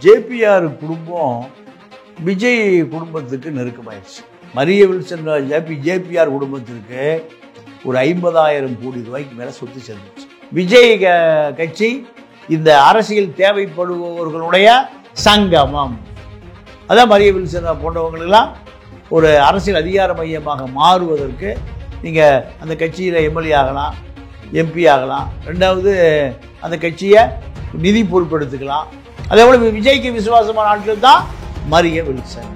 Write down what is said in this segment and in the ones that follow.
JPR குடும்பம் விஜய் குடும்பத்துக்கு நெருக்கமாயிடுச்சு. Maria Wilson JPR குடும்பத்திற்கு ஒரு 50,000 கோடி ரூபாய்க்கு மேலே சொத்து சேர்ந்துச்சு. விஜய் கட்சி இந்த அரசியல் தேவைப்படுபவர்களுடைய சங்கமம். அதான் மரிய வில்சன் போன்றவங்களெல்லாம் ஒரு அரசியல் அதிகார மையமாக மாறுவதற்கு நீங்கள் அந்த கட்சியில் எம்எல்ஏ ஆகலாம், எம்பி ஆகலாம், ரெண்டாவது அந்த கட்சியை நிதி பொறுப்பெடுத்துக்கலாம். அதே போல் விஜய்க்கு விசுவாசமான ஆட்கள் தான் மரிய வில்சன்.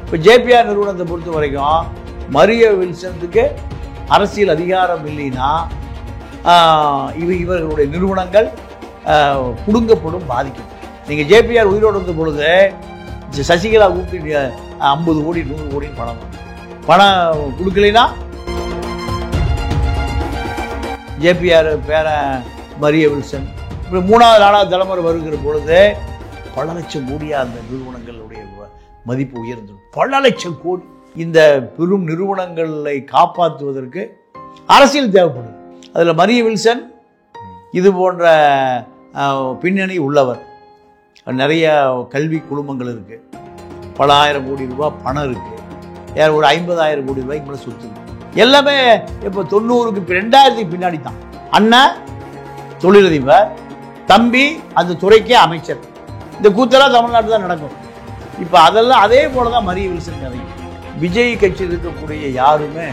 இப்போ ஜேபிஆர் நிறுவனத்தை பொறுத்த வரைக்கும் மரிய வில்சனுக்கு அரசியல் அதிகாரம் இல்லைன்னா இவர்களுடைய நிறுவனங்கள் புடுங்கப்படும், பாதிக்கும். நீங்கள் ஜேபிஆர் உயிரோடு இருந்த பொழுது சசிகலா கூப்பிட்டு 50 கோடி 100 கோடின்னு பணம் கொடுக்கலைன்னா ஜேபிஆர் பேர மரிய வில்சன் இப்போ 3வது 4வது தலைமுறை வருகிற பொழுது பல லட்சம் கோடியாக அந்த நிறுவனங்களுடைய மதிப்பு உயர்ந்துடும். பல லட்சம் கோடி. இந்த பெரும் நிறுவனங்களை காப்பாற்றுவதற்கு அரசியல் தேவைப்படுது. அதில் மரிய வில்சன் இது போன்ற பின்னணி உள்ளவர். நிறைய கல்வி குழுமங்கள் இருக்குது, பல ஆயிரம் கோடி ரூபாய் பணம் இருக்குது, ஒரு 50,000 கோடி ரூபாய்க்கு மேலே சொத்து இருக்குது. எல்லாமே இப்போ 90க்கு 2000க்கு பின்னாடி தான். அண்ணன் தொழிலதிபர், தம்பி அந்த துறைக்கே அமைச்சர். இந்த கூத்தெல்லாம் தமிழ்நாட்டில் தான் நடக்கும். இப்போ அதெல்லாம் அதே போல தான் மரிய வில்சன் கதை. விஜய் கட்சியில் இருக்கக்கூடிய யாருமே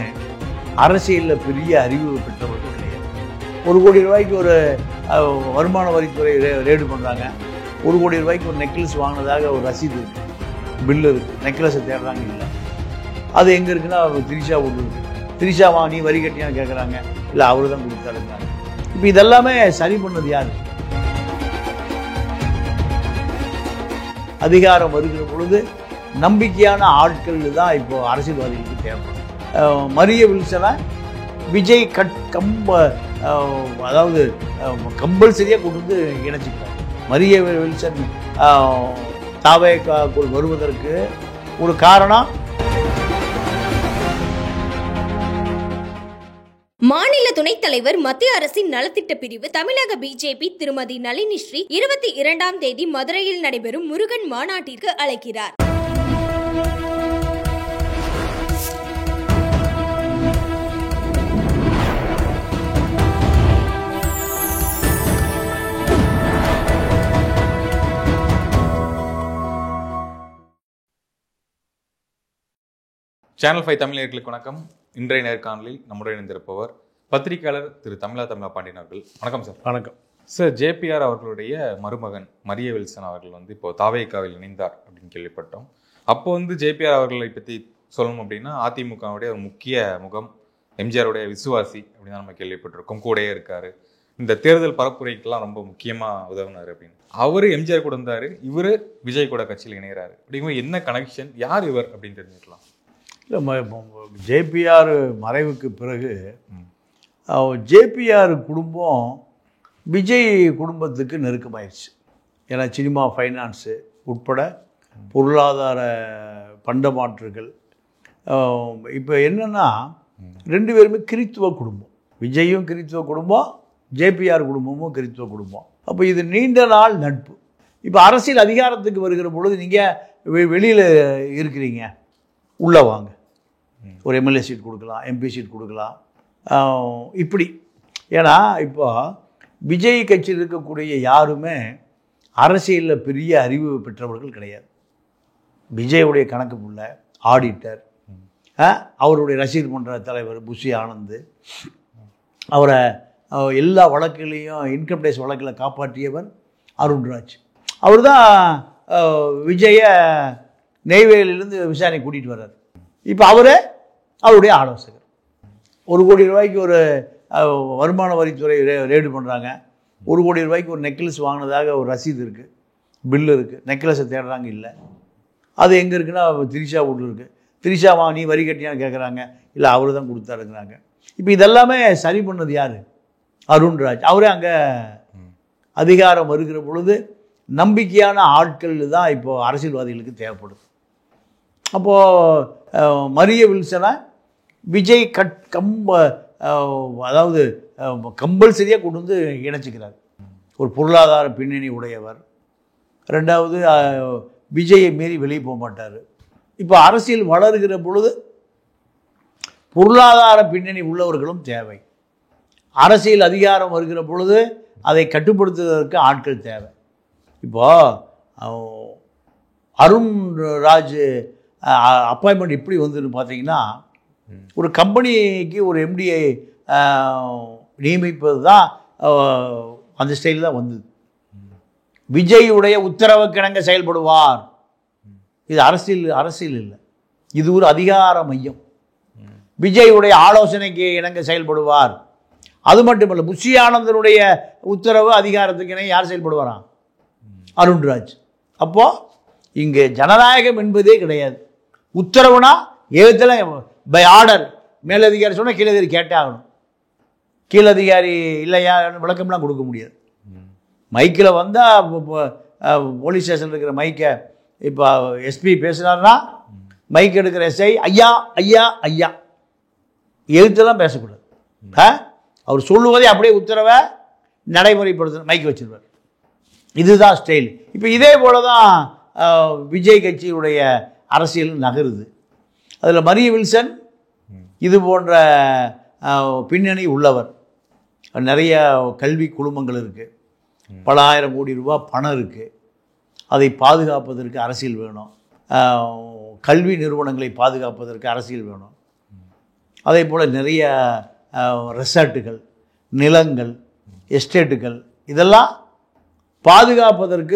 அரசியலில் பெரிய அறிவு பெற்றவர்கள் கிடையாது. 1 கோடி ரூபாய்க்கு ஒரு வருமான வரித்துறை ரேடு பண்ணுறாங்க. 1 கோடி ரூபாய்க்கு ஒரு நெக்லஸ் வாங்கினதாக ஒரு ரசீது இருக்குது, பில்லு இருக்குது. நெக்லஸை தேடுறாங்க, இல்லை. அது எங்கே இருக்குன்னா திரிஷா ஒன்று இருக்குது. திரிஷாவா நீ வரி கட்டியான்னு கேட்குறாங்க, இல்லை அவரு தான் கொடுத்தாருங்கிறாங்க. இப்போ இதெல்லாமே சரி பண்ணது யார்? அதிகாரம் வருகிற பொழுது நம்பிக்கையான ஆட்கள் தான் இப்போ அரசியல்வாதிகளுக்கு தேவைப்படும். மரிய வில்சனை விஜய் அதாவது கம்பல்சரியாக கொண்டு வந்து இணைச்சிக்கிறார். மரிய வில்சன் தாவேக்காக்குள் வருவதற்கு ஒரு காரணம் மாநில துணைத் தலைவர், மத்திய அரசின் நலத்திட்ட பிரிவு, தமிழக பிஜேபி திருமதி நளினி ஸ்ரீ 22ஆம் தேதி மதுரையில் நடைபெறும் முருகன் மாநாட்டிற்கு அழைக்கிறார். சேனல் 5 தமிழர்களுக்கு வணக்கம். இன்றைய நேர்காணலில் நம்முடைய இணைந்திருப்பவர் பத்திரிகையாளர் திரு தமிழா பாண்டியன் அவர்கள். வணக்கம் சார். வணக்கம் சார். ஜேபிஆர் அவர்களுடைய மருமகன் மரிய வில்சன் அவர்கள் இப்போ தாவேக்காவில் இணைந்தார் அப்படின்னு கேள்விப்பட்டோம். அப்போ ஜேபிஆர் அவர்களை பற்றி சொல்லணும் அப்படின்னா அதிமுகவுடைய ஒரு முக்கிய முகம், எம்ஜிஆருடைய விசுவாசி அப்படின்னு நம்ம கேள்விப்பட்டிருக்கோம். கூடயே இருக்காரு, இந்த தேர்தல் பரப்புரைக்கெல்லாம் ரொம்ப முக்கியமாக உதவுனார் அப்படின்னு. அவரு எம்ஜிஆர் கூட இருந்தாரு, இவரு விஜய் கூட கட்சியில் இணைகிறாரு. அப்படிங்கும்போது என்ன கனெக்ஷன், யார் இவர் அப்படின்னு தெரிஞ்சுக்கலாம். இல்லை, ஜேபிஆர் மறைவுக்கு பிறகு ஜேபிஆர் குடும்பம் விஜய் குடும்பத்துக்கு நெருக்கமாயிடுச்சு. ஏன்னா சினிமா ஃபைனான்ஸு உட்பட பொருளாதார பண்டமாற்றுகள். இப்போ என்னென்னா 2 பேருமே கிறித்துவ குடும்பம். விஜயும் கிறித்துவ குடும்பம், ஜேபிஆர் குடும்பமும் கிறித்துவ குடும்பம். அப்போ இது நீண்ட நாள் நட்பு. இப்போ அரசியல் அதிகாரத்துக்கு வருகிற பொழுது நீங்கள் வெளியில் இருக்கிறீங்க, உள்ளே வாங்க, ஒரு எம்எல்ஏ சீட் கொடுக்கலாம், எம்பி சீட் கொடுக்கலாம், இப்படி. ஏன்னா இப்போ விஜய் கட்சியில் இருக்கக்கூடிய யாருமே அரசியலில் பெரிய அறிவு பெற்றவர்கள் கிடையாது. விஜயுடைய கணக்கு புள்ள ஆடிட்டர், அவருடைய ரசீது மன்ற தலைவர் புஷி ஆனந்த், அவரை எல்லா வழக்குலையும் இன்கம் டேக்ஸ் வழக்கில் காப்பாற்றியவர் அருண்ராஜ். அவர் தான் விஜயை நெய்வேலியிலேருந்து விசாரணை கூட்டிகிட்டு வர்றார். இப்போ அவருடைய ஆலோசகர். 1 கோடி ரூபாய்க்கு ஒரு வருமான வரித்துறை ரேடு பண்ணுறாங்க. 1 கோடி ரூபாய்க்கு ஒரு நெக்லஸ் வாங்கினதாக ஒரு ரசீது இருக்குது, பில்லு இருக்குது. நெக்லஸை தேடுறாங்க, இல்லை. அது எங்கே இருக்குன்னா திரிஷா வீட்டில் இருக்குது. திரிஷாவா நீ வரி கட்டியான்னு கேட்குறாங்க, இல்லை அவரு தான் கொடுத்தாருங்கிறாங்க. இப்போ இதெல்லாமே சரி பண்ணது யார்? அருண்ராஜ். அவரே அங்கே அதிகாரம் வருகிற பொழுது நம்பிக்கையான ஆட்கள் தான் இப்போது அரசியல்வாதிகளுக்கு தேவைப்படுது. அப்போது மரிய வில்சனை விஜய் அதாவது கம்பல்சரியாக கொண்டு வந்து இணைச்சிக்கிறார். ஒரு பொருளாதார பின்னணி உடையவர். ரெண்டாவது விஜயை மீறி வெளியே போக மாட்டார். இப்போ அரசியல் வளர்கிற பொழுது பொருளாதார பின்னணி உள்ளவர்களும் தேவை. அரசியல் அதிகாரம் வருகிற பொழுது அதை கட்டுப்படுத்துவதற்கு ஆட்கள் தேவை. இப்போது அருண்ராஜ் அப்பாயின்மெண்ட் எப்படி வந்துன்னு பார்த்தீங்கன்னா, ஒரு கம்பெனிக்கு ஒரு எம்டியை நியமிப்பது தான் அந்த ஸ்டைல் தான் வந்தது. விஜயுடைய உத்தரவுக்கிணங்க செயல்படுவார். இது அரசியல் இல்லை, இது ஒரு அதிகார மையம். விஜயுடைய ஆலோசனைக்கு இணங்க செயல்படுவார். அது மட்டுமல்ல, புஷி ஆனந்தனுடைய உத்தரவு அதிகாரத்துக்கு இணங்க யார் செயல்படுவாராம்? அருண்ராஜ். அப்போது இங்கே ஜனநாயகம் என்பதே கிடையாது. உத்தரவுனா எழுத்துல பை ஆர்டர், மேலதிகாரி சொன்னால் கீழதிகாரி கேட்டே ஆகணும். கீழதிகாரி இல்லையா விளக்கம்லாம் கொடுக்க முடியாது. மைக்கில் வந்தால் போலீஸ் ஸ்டேஷனில் இருக்கிற மைக்கை இப்போ எஸ்பி பேசுனார்னா மைக் எடுக்கிற எஸ்ஐ ஐயா ஐயா ஐயா எழுத்தெல்லாம் பேசக்கூடாது. அவர் சொல்லுவதே அப்படியே உத்தரவை நடைமுறைப்படுத்த மைக் வச்சிருவார். இதுதான் ஸ்டைல். இப்போ இதே போல தான் விஜய் கட்சியுடைய அரசியல் நகருது. அதில் மரிய வில்சன் இது போன்ற பின்னணி உள்ளவர். நிறைய கல்வி குழுமங்கள் இருக்குது, பல ஆயிரம் கோடி ரூபாய் பணம் இருக்குது. அதை பாதுகாப்பதற்கு அரசியல் வேணும். கல்வி நிறுவனங்களை பாதுகாப்பதற்கு அரசியல் வேணும். அதே போல் நிறைய ரெசார்ட்டுகள், நிலங்கள், எஸ்டேட்டுகள் இதெல்லாம் பாதுகாப்பதற்கு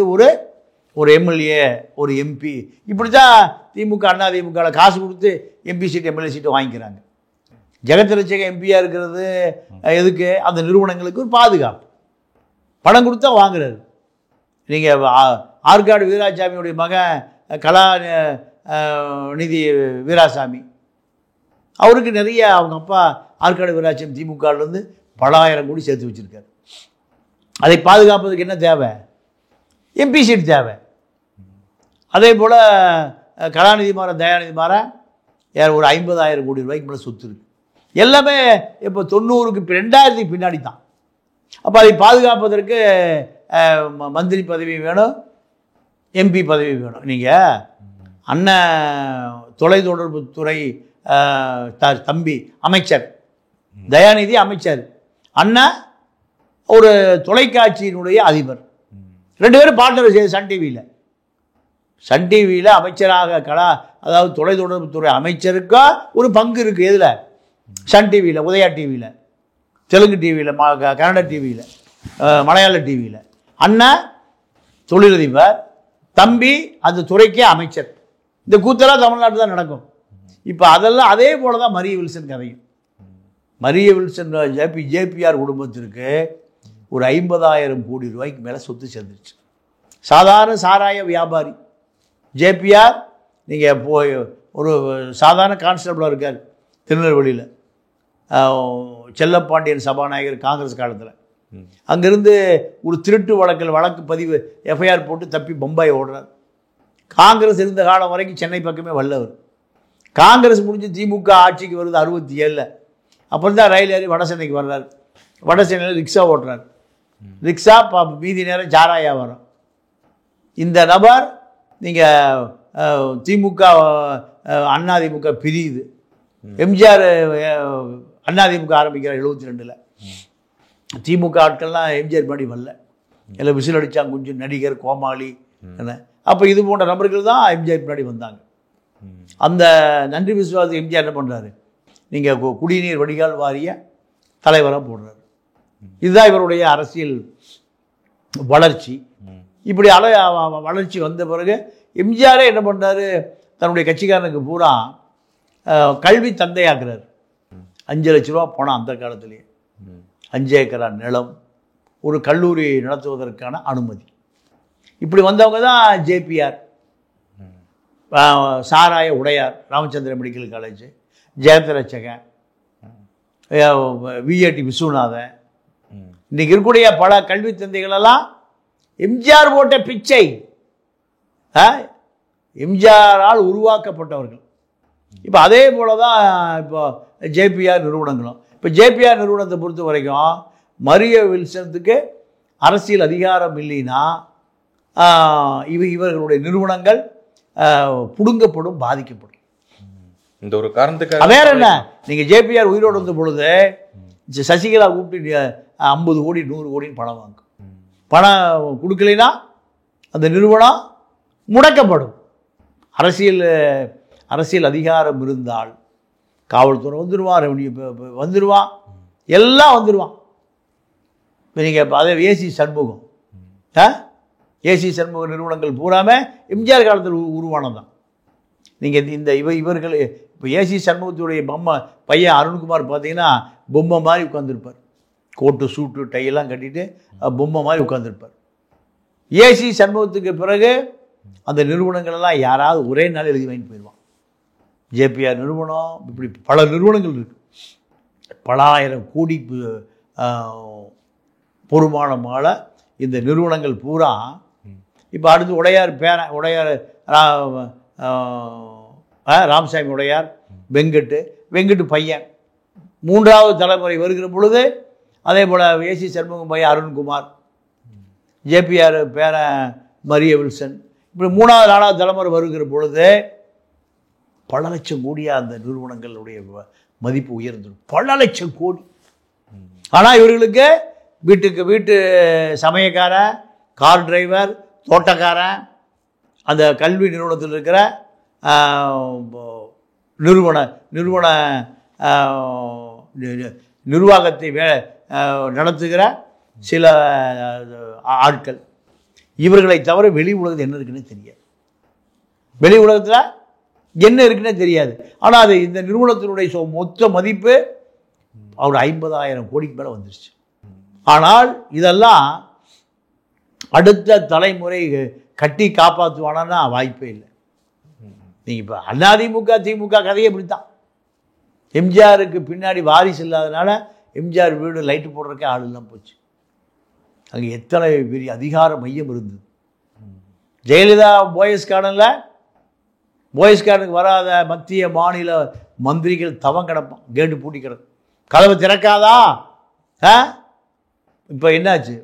ஒரு எம்எல்ஏ, ஒரு எம்பி, இப்படி தான் திமுக அண்ணா திமுகவில் காசு கொடுத்து எம்பி சீட்டு எம்எல்ஏ சீட்டு வாங்கிக்கிறாங்க. ஜெகத்ரட்சக எம்பியாக இருக்கிறது எதுக்கு? அந்த நிறுவனங்களுக்கு ஒரு பாதுகாப்பு. பணம் கொடுத்தா வாங்குறாரு. நீங்கள் ஆற்காடு வீராசாமியுடைய மகன் கலாநிதி வீராசாமி, அவருக்கு நிறைய அவங்க அப்பா ஆற்காடு வீராசாமி திமுகலேருந்து பல ஆயிரம் கோடி சேர்த்து வச்சுருக்காரு. அதை பாதுகாப்பதற்கு என்ன தேவை? எம்பி சீட் தேவை. அதே போல் கலாநிதி மாறன், தயாநிதி மாறன் ஒரு 50,000 கோடி ரூபாய்க்கு மேலே சொத்து இருக்குது. எல்லாமே இப்போ 90க்கு 2000 பின்னாடி தான். அப்போ அதை பாதுகாப்பதற்கு மந்திரி பதவி வேணும், எம்பி பதவி வேணும். நீங்கள் அண்ணன் தொலைத்தொடர்புத்துறை தம்பி அமைச்சர், தயாநிதி அமைச்சர், அண்ணன் ஒரு தொலைக்காட்சியினுடைய அதிபர். 2 பேரும் பார்ட்னர் சன் டிவியில் அமைச்சராக அதாவது தொலைத்தொடர்புத்துறை அமைச்சருக்கா ஒரு பங்கு இருக்குது. எதில்? சன் டிவியில், உதயா டிவியில், தெலுங்கு டிவியில், கன்னட டிவியில், மலையாள டிவியில். அண்ணன் தொழிலதிபர், தம்பி அந்த துறைக்கே அமைச்சர். இந்த கூத்தெல்லாம் தமிழ்நாட்டில் தான் நடக்கும். இப்போ அதெல்லாம் அதே போல தான் மரிய வில்சன் கதையும். மரிய வில்சன் ஜேபிஆர் குடும்பத்திற்கு ஒரு 50,000 கோடி ரூபாய்க்கு மேலே சொத்து சேர்ந்துருச்சு. சாதாரண சாராய வியாபாரி ஜேபிஆர். நீங்கள் போய் ஒரு சாதாரண கான்ஸ்டபிளாக இருக்கார் திருநெல்வேலியில், செல்லப்பாண்டியன் சபாநாயகர் காங்கிரஸ் காலத்தில். அங்கேருந்து ஒரு திருட்டு வழக்கு பதிவு எஃப்ஐஆர் போட்டு தப்பி பம்பாய் ஓடுறார். காங்கிரஸ் இருந்த காலம் வரைக்கும் சென்னை பக்கமே வல்லவர். காங்கிரஸ் முடிஞ்சு திமுக ஆட்சிக்கு வருது 67. அப்புறம் தான் ரயில் ஏறி வட சென்னைக்கு வர்றார். வட சென்னையில் ரிக்ஷா ஓட்டுறார். ரிக்ஷா மீதி நேரம் சாராயா வரும். இந்த நபர் நீங்கள் திமுக அதிமுக பிரியுது. எம்ஜிஆர் அதிமுக ஆரம்பிக்கிறார் 72. திமுக ஆட்கள்லாம் எம்ஜிஆர் முன்னாடி வரல, எல்லாம் விசில் அடித்தாங்க. கொஞ்சம் நடிகர், கோமாளி என்ன. அப்போ இது போன்ற நபர்கள் தான் எம்ஜிஆர் முன்னாடி வந்தாங்க. அந்த நன்றி விசுவாசி எம்ஜிஆர் என்ன பண்ணுறாரு? நீங்கள் குடிநீர் வடிகால் வாரிய தலைவராக போடுறாரு. இதுதான் இவருடைய அரசியல் வளர்ச்சி. இப்படி வளர்ச்சி வந்த பிறகு எம்ஜிஆரே என்ன பண்ணுறாரு? தன்னுடைய கட்சிக்காரனுக்கு பூரா கல்வி தந்தையாக்குறாரு. 5 லட்ச ரூபா போனால் அந்த காலத்திலேயே 5 ஏக்கரா நிலம், ஒரு கல்லூரி நடத்துவதற்கான அனுமதி. இப்படி வந்தவங்க தான் ஜேபிஆர், சாராய Udayar, Ramachandra medical college, Jagathrakshakan, VIT Viswanathan. இன்றைக்கி இருக்கக்கூடிய பல கல்வி தந்தைகளெல்லாம் எம்ஜிஆர் போட்ட பிச்சை, எம்ஜிஆரால் உருவாக்கப்பட்டவர்கள். இப்போ அதே போல தான் இப்போ ஜேபிஆர் நிறுவனங்களும். இப்போ ஜேபிஆர் நிறுவனத்தை பொறுத்த வரைக்கும் மரிய வில்சனுக்கு அரசியல் அதிகாரம் இல்லைன்னா இவர்களுடைய நிறுவனங்கள் புடுங்கப்படும், பாதிக்கப்படும். இந்த ஒரு காரணத்துக்கு வேற என்ன, நீங்கள் ஜேபிஆர் உயிரோடு வந்த பொழுது சசிகலா கூப்பிட்டு 50 கோடி 100 கோடின்னு பணம் வாங்கும். பணம் கொடுக்கலைன்னா அந்த நிறுவனம் முடக்கப்படும். அரசியல் அதிகாரம் இருந்தால் காவல்துறை வந்துடுவான், ரெவன்யூ வந்துடுவான், எல்லாம் வந்துடுவான். இப்போ நீங்கள் அதே ஏசி சண்முகம் நிறுவனங்கள் பூராமே எம்ஜிஆர் காலத்தில் உருவானதான். நீங்கள் இந்த இவர்கள் இப்போ ஏசி சண்முகத்துடைய பையன் அருண்குமார் பார்த்தீங்கன்னா பொம்மை மாதிரி உட்காந்துருப்பார். கோட்டு சூட்டு டையெல்லாம் கட்டிட்டு பொம்மை மாதிரி உட்காந்துருப்பார். ஏசி சண்முகத்துக்கு பிறகு அந்த நிறுவனங்களெல்லாம் யாராவது ஒரே நாள் எழுதி வாங்கிட்டு போயிடுவான். ஜேபிஆர் நிறுவனம், இப்படி பல நிறுவனங்கள் இருக்குது. பல ஆயிரம் கோடி பொறுமானமால இந்த நிறுவனங்கள் பூரா. இப்போ அடுத்து உடையார் ராமசாமி உடையார், வெங்கட்டு பையன் 3வது தலைமுறை வருகிற பொழுது அதே போல் ஏசி சண்முகம் பையன் அருண்குமார், ஜேபிஆர் பேரன் மரிய வில்சன், இப்படி 3வது 4வது தலைமுறை வருகிற பொழுது பல லட்சம் கோடியாக அந்த நிறுவனங்களுடைய மதிப்பு உயர்ந்துடும். பல லட்சம் கோடி. ஆனால் இவர்களுக்கு வீட்டு சமயக்காரன், கார் டிரைவர், தோட்டக்காரன், அந்த கல்வி நிறுவனத்தில் இருக்கிற நிர்வாகத்தை நடத்துகிற சில ஆட்கள், இவர்களை தவிர வெளி உலகத்தில் என்ன இருக்குன்னு தெரியாது. வெளி உலகத்தில் என்ன இருக்குன்னே தெரியாது. ஆனால் அது இந்த நிறுவனத்தினுடைய மொத்த மதிப்பு அவர் 50,000 கோடிக்கு மேலே வந்துருச்சு. ஆனால் இதெல்லாம் அடுத்த தலைமுறை கட்டி காப்பாற்றுவானா வாய்ப்பே இல்லை. நீங்கள் இப்போ அதிமுக திமுக கதையே இப்படித்தான். எம்ஜிஆருக்கு பின்னாடி வாரிசு இல்லாதனால எம்ஜிஆர் வீடு லைட்டு போடுறதுக்கே ஆள் இல்லாமல் போச்சு. அங்கே எத்தனை பெரிய அதிகார மையம் இருந்தது. ஜெயலலிதா போயஸ் கார்டனுக்கு வராத மத்திய மாநில மந்திரிகள் தவம் கிடப்பான், கேட்டு பூட்டி கிடக்கும், கதவை திறக்காதா. இப்போ என்னாச்சு?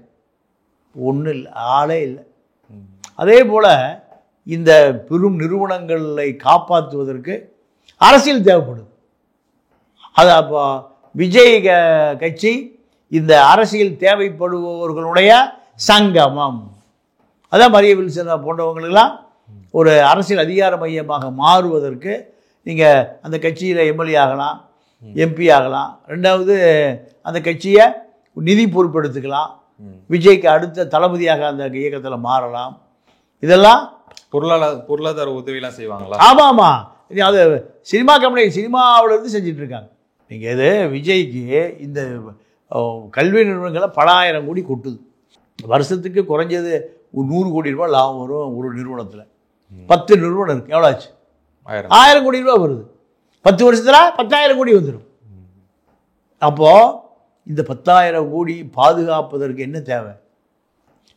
ஒன்றும் இல்லை, ஆளே இல்லை. அதே போல் இந்த பெரும் நிறுவனங்களை காப்பாற்றுவதற்கு அரசியல் தேவைப்படுது. அது அப்போ விஜய் கட்சி இந்த அரசியல் தேவைப்படுபவர்களுடைய சங்கமம். அதான் மரிய வில்சன் போன்றவங்களுக்கெல்லாம் ஒரு அரசியல் அதிகார மையமாக மாறுவதற்கு நீங்கள் அந்த கட்சியில் எம்எல்ஏ ஆகலாம், எம்பி ஆகலாம். 2வது அந்த கட்சியை நிதி பொறுப்பெடுத்துக்கலாம். விஜய்க்கு அடுத்த தளபதியாக அந்த இயக்கத்தில் மாறலாம். இதெல்லாம் பொருளாதார உதவியெல்லாம் செய்வாங்களா? ஆமாம், அது சினிமா கம்பெனி சினிமாவிலேருந்து செஞ்சிட்ருக்காங்க. நீங்கள் இது விஜய்க்கு இந்த கல்வி நிறுவனங்களை பல ஆயிரம் கோடி கொட்டுது. வருஷத்துக்கு குறைஞ்சது ஒரு 100 கோடி ரூபாய் லாபம் வரும் ஒரு நிறுவனத்தில். 10 நிறுவனம் இருக்குது, எவ்வளோ ஆச்சு? 1000 கோடி ரூபா வருது. 10 வருஷத்தில் 10,000 கோடி வந்துடும். அப்போது இந்த 10,000 கோடி பாதுகாப்பதற்கு என்ன தேவை?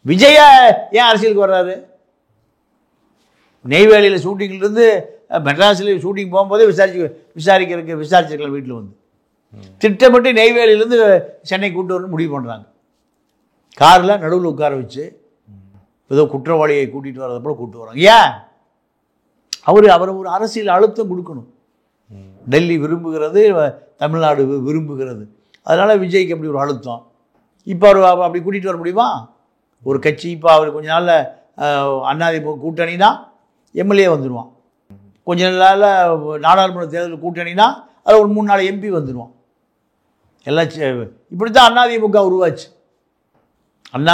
விஜய ஏன் அரசியலுக்கு வர்றாரு? நெய்வேலியில் ஷூட்டிங்லேருந்து மெட்ராஸில் ஷூட்டிங் போகும்போதே விசாரிச்சிருக்கலாம். வீட்டில் வந்து திட்டமிட்டு நெய்வேலியிலேருந்து சென்னை கூட்டு வரணும்னு முடிவு பண்ணுறாங்க. காரில் நடுவில் உட்கார வச்சு ஏதோ குற்றவாளியை கூட்டிகிட்டு வர்றதை போல கூப்பிட்டு வராங்க. ஏன்? அவர் ஒரு அரசியல் அழுத்தம் கொடுக்கணும். டெல்லி விரும்புகிறது, தமிழ்நாடு விரும்புகிறது. அதனால் விஜய்க்கு அப்படி ஒரு அழுத்தம். இப்போ அவர் அப்படி கூட்டிகிட்டு வர முடியுமா? ஒரு கட்சி இப்போ அவர் கொஞ்ச நாளில் அதிமுக கூட்டணினா எம்எல்ஏ வந்துடுவான். கொஞ்ச நாளில் நாடாளுமன்ற தேர்தல் கூட்டணினா அதில் ஒரு 3-4 எம்பி வந்துடுவான். எல்லாம் இப்படி தான் அதிமுக உருவாச்சு.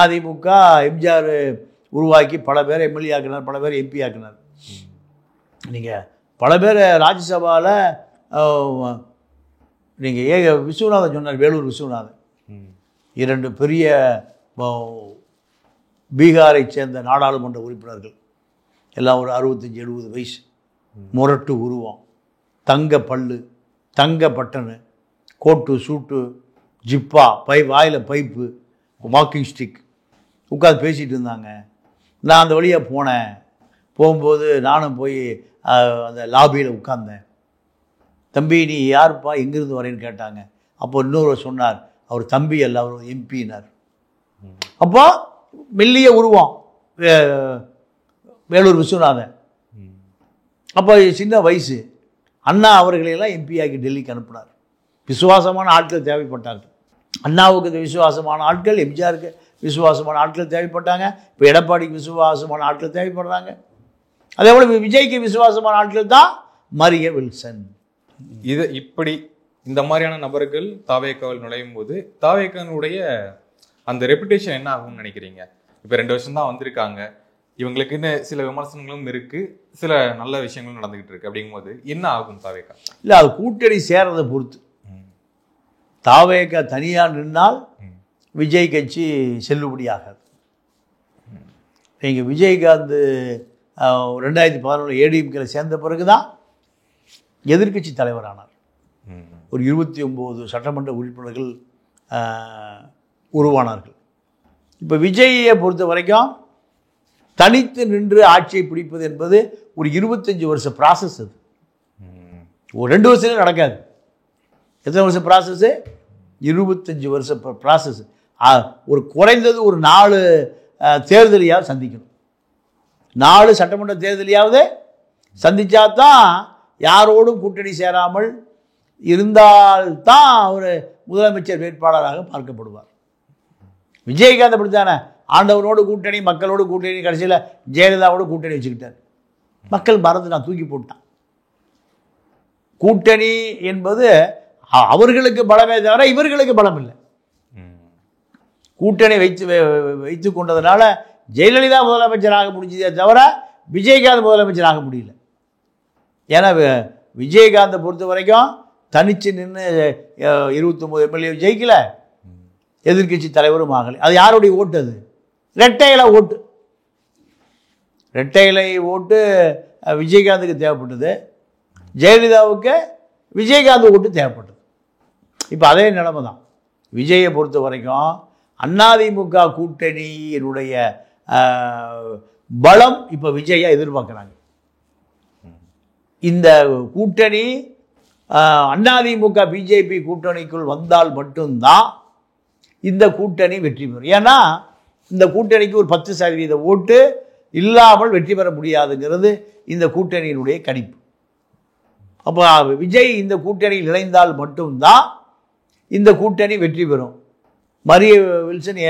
அதிமுக எம்ஜிஆர் உருவாக்கி பல பேர் எம்எல்ஏ ஆக்கினார், பல பேர் எம்பி ஆக்கினார். நீங்கள் பல பேர் ராஜ்யசபாவில் நீங்கள் விஸ்வநாதன் சொன்னார், வேலூர் விஸ்வநாதன். 2 பெரிய பீகாரை சேர்ந்த நாடாளுமன்ற உறுப்பினர்கள் எல்லாம் ஒரு 65-70 வயசு, முரட்டு உருவம், தங்க பல்லு, தங்க பட்டனு, கோட்டு சூட்டு, ஜிப்பா, வாயில் பைப்பு, வாக்கிங் ஸ்டிக் உட்காந்து பேசிகிட்டு இருந்தாங்க. நான் அந்த வழியாக போகும்போது நானும் போய் அந்த லாபியில் உட்கார்ந்தேன். தம்பி நீ யாருப்பா, எங்கேருந்து வரேன்னு கேட்டாங்க. அப்போ இன்னொரு சொன்னார், அவர் தம்பி அல்ல, அவர் எம்பினார். அப்போ மெல்லிய உருவம் வேலூர் விஸ்வநாதன். அப்போ சின்ன வயசு. அண்ணா அவர்களையெல்லாம் எம்பி ஆக்கி டெல்லிக்கு அனுப்பினார். விசுவாசமான ஆட்கள் தேவைப்பட்டார்கள். அண்ணாவுக்கு விசுவாசமான ஆட்கள், எம்ஜிஆருக்கு விசுவாசமான ஆட்கள் தேவைப்பட்டாங்க. இப்போ எடப்பாடிக்கு விசுவாசமான ஆட்கள் தேவைப்படுறாங்க. அதே போல் விஜய்க்கு விசுவாசமான ஆட்கள் தான் மரிய வில்சன். இது இப்படி இந்த மாதிரியான நபர்கள் தாவேக்காவில் நுழையும் போது தாவேக்கானுடைய அந்த ரெப்புடேஷன் என்ன ஆகும்னு நினைக்கிறீங்க? இப்போ 2 வருஷம் தான் வந்திருக்காங்க, இவங்களுக்குன்னு சில விமர்சனங்களும் இருக்கு, சில நல்ல விஷயங்களும் நடந்துகிட்டு இருக்கு. அப்படிங்கும்போது என்ன ஆகும் தாவேக்கா? இல்லை, அது கூட்டணி சேர்றதை பொறுத்து. தாவேக்கா தனியாக நின்னால் விஜய் கட்சி செல்லுபடியாகாது. நீங்கள் விஜயகாந்த் 2011 ஏடிஎம்கேல சேர்ந்த பிறகு தான் எதிர்கட்சி தலைவரானார். ஒரு 29 சட்டமன்ற உறுப்பினர்கள் உருவானார்கள். இப்போ விஜயை பொறுத்த வரைக்கும் தனித்து நின்று ஆட்சியை பிடிப்பது என்பது ஒரு 25 வருஷ ப்ராசஸ். அது ஒரு 2 வருஷத்துல நடக்காது. எத்தனை வருஷம் ப்ராசஸ்ஸு? 25 வருஷ ப்ராசஸ். ஒரு குறைந்தது ஒரு 4 தேர்தலையாவது சந்திக்கணும். 4 சட்டமன்ற தேர்தலையாவது சந்தித்தா தான் யாரோடும் கூட்டணி சேராமல் இருந்தால்தான் அவர் முதலமைச்சர் வேட்பாளராக பார்க்கப்படுவார். விஜயகாந்த் அப்படித்தானே, ஆண்டவனோடு கூட்டணி, மக்களோடு கூட்டணி, கடைசியில் ஜெயலலிதாவோடு கூட்டணி வச்சுக்கிட்டார். மக்கள் மறந்து நான் தூக்கி போட்டான். கூட்டணி என்பது அவர்களுக்கு பலமே தவிர இவர்களுக்கு பலம் இல்லை. கூட்டணி வைத்து கொண்டதுனால ஜெயலலிதா முதலமைச்சராக முடிஞ்சதே தவிர விஜயகாந்த் முதலமைச்சராக முடியல. ஏன்னா விஜயகாந்தை பொறுத்த வரைக்கும் தனிச்சு நின்று 29 எம்எல்ஏ ஜெயிக்கல, எதிர்கட்சி தலைவரும் ஆகலை. அது யாருடைய ஓட்டு? அது ரெட்டை இலை ஓட்டு. ரெட்டை இலை ஓட்டு விஜயகாந்துக்கு தேவைப்பட்டது, ஜெயலலிதாவுக்கு விஜயகாந்த் ஓட்டு தேவைப்பட்டது. இப்போ அதே நிலைமை தான். விஜயை பொறுத்த வரைக்கும் அதிமுக கூட்டணியினுடைய பலம் இப்போ விஜயை எதிர்பார்க்குறாங்க. இந்த கூட்டணி அதிமுக பிஜேபி கூட்டணிக்குள் வந்தால் மட்டும்தான் இந்த கூட்டணி வெற்றி பெறும். ஏன்னா இந்த கூட்டணிக்கு ஒரு 10% ஓட்டு இல்லாமல் வெற்றி பெற முடியாதுங்கிறது இந்த கூட்டணியினுடைய கணிப்பு. அப்போ விஜய் இந்த கூட்டணியில் இணைந்தால் மட்டும்தான் இந்த கூட்டணி வெற்றி பெறும். மரிய வில்சன்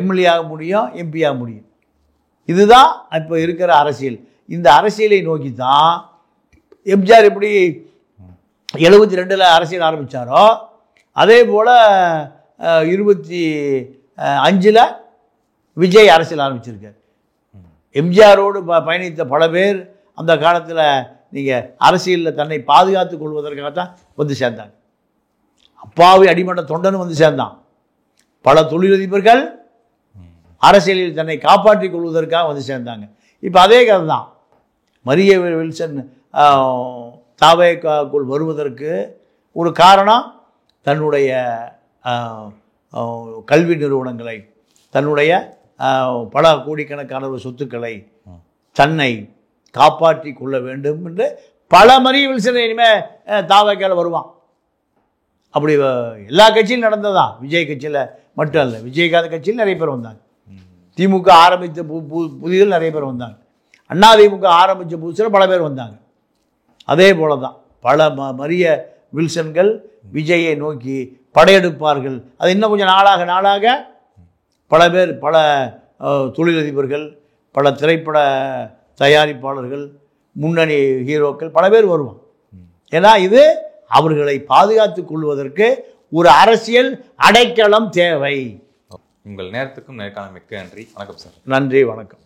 எம்எல்ஏ ஆக முடியும், எம்பி ஆக முடியும். இதுதான் இப்போ இருக்கிற அரசியல். இந்த அரசியலை நோக்கி தான் எம்ஜிஆர் எப்படி 72 அரசியல் ஆரம்பித்தாரோ அதே போல் 25 விஜய் அரசியல் ஆரம்பிச்சிருக்கார். எம்ஜிஆரோடு பயணித்த பல பேர் அந்த காலத்தில் நீங்கள் அரசியலில் தன்னை பாதுகாத்துக் கொள்வதற்காகத்தான் வந்து சேர்ந்தாங்க. அப்பாவி அடிமட்ட தொண்டனும் வந்து சேர்ந்தான். பல தொழிலதிபர்கள் அரசியலில் தன்னை காப்பாற்றிக் கொள்வதற்காக வந்து சேர்ந்தாங்க. இப்போ அதே கதை தான். மரிய வில்சன் தாவேக்காவுக்குள் வருவதற்கு ஒரு காரணம் தன்னுடைய கல்வி நிறுவனங்களை, தன்னுடைய பல கோடிக்கணக்கான சொத்துக்களை தன்னை காப்பாற்றி கொள்ள வேண்டும் என்று பல மரிய வில்சன் இனிமேல் தாவேக்கால வருவான். அப்படி எல்லா கட்சியிலும் நடந்ததான். விஜய் கட்சியில் மட்டும் அல்ல, விஜயகாந்த் கட்சியில் நிறைய பேர் வந்தாங்க. திமுக ஆரம்பித்த புதிதில் நிறைய பேர் வந்தாங்க. அதிமுக ஆரம்பித்த புதுசில் பல பேர் வந்தாங்க. அதே போல தான் பல மரிய வில்சன்கள் விஜயை நோக்கி படையெடுப்பார்கள். அது இன்னும் கொஞ்சம் நாளாக பல பேர், பல தொழிலதிபர்கள், பல திரைப்பட தயாரிப்பாளர்கள், முன்னணி ஹீரோக்கள் பல பேர் வருவாங்க. ஏன்னா இது அவர்களை பாதுகாத்துக் கொள்வதற்கு ஒரு அரசியல் அடைக்கலம் தேவை. உங்கள் நேரத்துக்கும் நேர்காணல் மிக்க நன்றி. வணக்கம் சார். நன்றி, வணக்கம்.